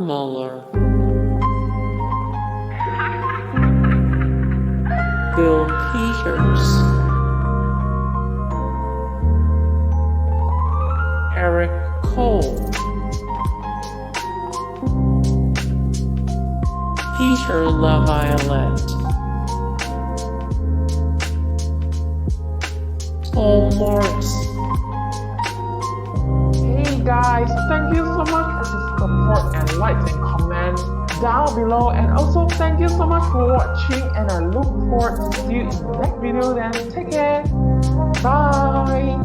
Muller, Bill Peters, Erik Cole, Peter Lavioletteis, Maurice. Hey guys, thank you so much for the support and likes and comments down below, and also thank you so much for watching, and I look forward to see you in the next video. Then take care, bye.